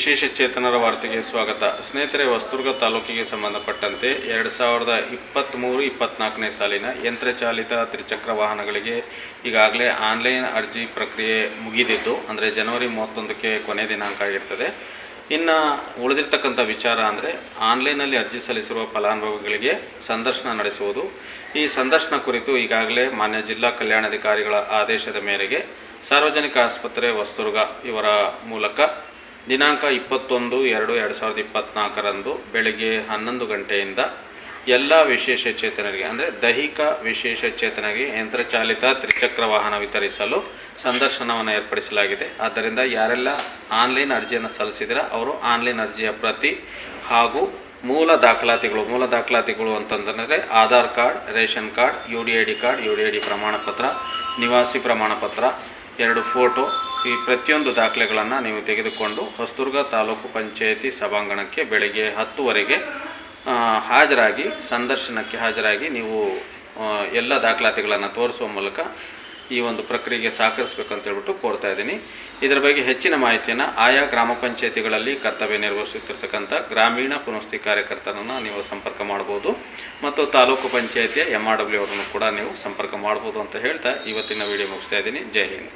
ವಿಶೇಷ ಚೇತನರ ವಾರ್ತೆಗೆ ಸ್ವಾಗತ. ಸ್ನೇಹಿತರೆ, ಹೊಸದುರ್ಗ ತಾಲೂಕಿಗೆ ಸಂಬಂಧಪಟ್ಟಂತೆ 2023-24ನೇ ಸಾಲಿನ ಯಂತ್ರಚಾಲಿತ ತ್ರಿಚಕ್ರ ವಾಹನಗಳಿಗೆ ಈಗಾಗಲೇ ಆನ್ಲೈನ್ ಅರ್ಜಿ ಪ್ರಕ್ರಿಯೆ ಮುಗಿದಿದ್ದು, ಅಂದರೆ ಜನವರಿ 31ಕ್ಕೆ ಕೊನೆ ದಿನಾಂಕ ಆಗಿರ್ತದೆ. ಇನ್ನು ಉಳಿದಿರ್ತಕ್ಕಂಥ ವಿಚಾರ ಅಂದರೆ ಆನ್ಲೈನಲ್ಲಿ ಅರ್ಜಿ ಸಲ್ಲಿಸಿರುವ ಫಲಾನುಭವಿಗಳಿಗೆ ಸಂದರ್ಶನ ನಡೆಸುವುದು. ಈ ಸಂದರ್ಶನ ಕುರಿತು ಈಗಾಗಲೇ ಮಾನ್ಯ ಜಿಲ್ಲಾ ಕಲ್ಯಾಣಾಧಿಕಾರಿಗಳ ಆದೇಶದ ಮೇರೆಗೆ ಸಾರ್ವಜನಿಕ ಆಸ್ಪತ್ರೆ ಹೊಸದುರ್ಗ ಇವರ ಮೂಲಕ ದಿನಾಂಕ 21/2/2024ರಂದು ಬೆಳಗ್ಗೆ 11 ಗಂಟೆಯಿಂದ ಎಲ್ಲ ವಿಶೇಷ ಚೇತನರಿಗೆ, ಅಂದರೆ ದೈಹಿಕ ವಿಶೇಷ ಚೇತನರಿಗೆ ಯಂತ್ರಚಾಲಿತ ತ್ರಿಚಕ್ರ ವಾಹನ ವಿತರಿಸಲು ಸಂದರ್ಶನವನ್ನು ಏರ್ಪಡಿಸಲಾಗಿದೆ. ಆದ್ದರಿಂದ ಯಾರೆಲ್ಲ ಆನ್ಲೈನ್ ಅರ್ಜಿಯನ್ನು ಸಲ್ಲಿಸಿದರೆ ಅವರು ಆನ್ಲೈನ್ ಅರ್ಜಿಯ ಪ್ರತಿ ಹಾಗೂ ಮೂಲ ದಾಖಲಾತಿಗಳು ಅಂತಂದರೆ Aadhaar card, ration card, UDID card, UDID ಪ್ರಮಾಣಪತ್ರ, ನಿವಾಸಿ ಪ್ರಮಾಣಪತ್ರ, 2 ಫೋಟೋ, ಈ ಪ್ರತಿಯೊಂದು ದಾಖಲೆಗಳನ್ನು ನೀವು ತೆಗೆದುಕೊಂಡು ಹೊಸದುರ್ಗ ತಾಲೂಕು ಪಂಚಾಯಿತಿ ಸಭಾಂಗಣಕ್ಕೆ ಬೆಳಗ್ಗೆ 10 ಹಾಜರಾಗಿ ಸಂದರ್ಶನಕ್ಕೆ ಹಾಜರಾಗಿ ನೀವು ಎಲ್ಲ ದಾಖಲಾತಿಗಳನ್ನು ತೋರಿಸುವ ಮೂಲಕ ಈ ಒಂದು ಪ್ರಕ್ರಿಯೆಗೆ ಸಹಕರಿಸಬೇಕಂತ ಹೇಳ್ಬಿಟ್ಟು ಕೋರ್ತಾ ಇದ್ದೀನಿ. ಇದರ ಬಗ್ಗೆ ಹೆಚ್ಚಿನ ಮಾಹಿತಿಯನ್ನು ಆಯಾ ಗ್ರಾಮ ಪಂಚಾಯಿತಿಗಳಲ್ಲಿ ಕರ್ತವ್ಯ ನಿರ್ವಹಿಸುತ್ತಿರ್ತಕ್ಕಂಥ ಗ್ರಾಮೀಣ ಪುನಃಸ್ಥಿ ಕಾರ್ಯಕರ್ತರನ್ನು ನೀವು ಸಂಪರ್ಕ ಮಾಡ್ಬೋದು ಮತ್ತು ತಾಲೂಕು ಪಂಚಾಯಿತಿಯ MRW ಅವರನ್ನು ಕೂಡ ನೀವು ಸಂಪರ್ಕ ಮಾಡ್ಬೋದು ಅಂತ ಹೇಳ್ತಾ ಇವತ್ತಿನ ವಿಡಿಯೋ ಮುಗಿಸ್ತಾ ಇದ್ದೀನಿ. ಜೈ ಹಿಂದ್.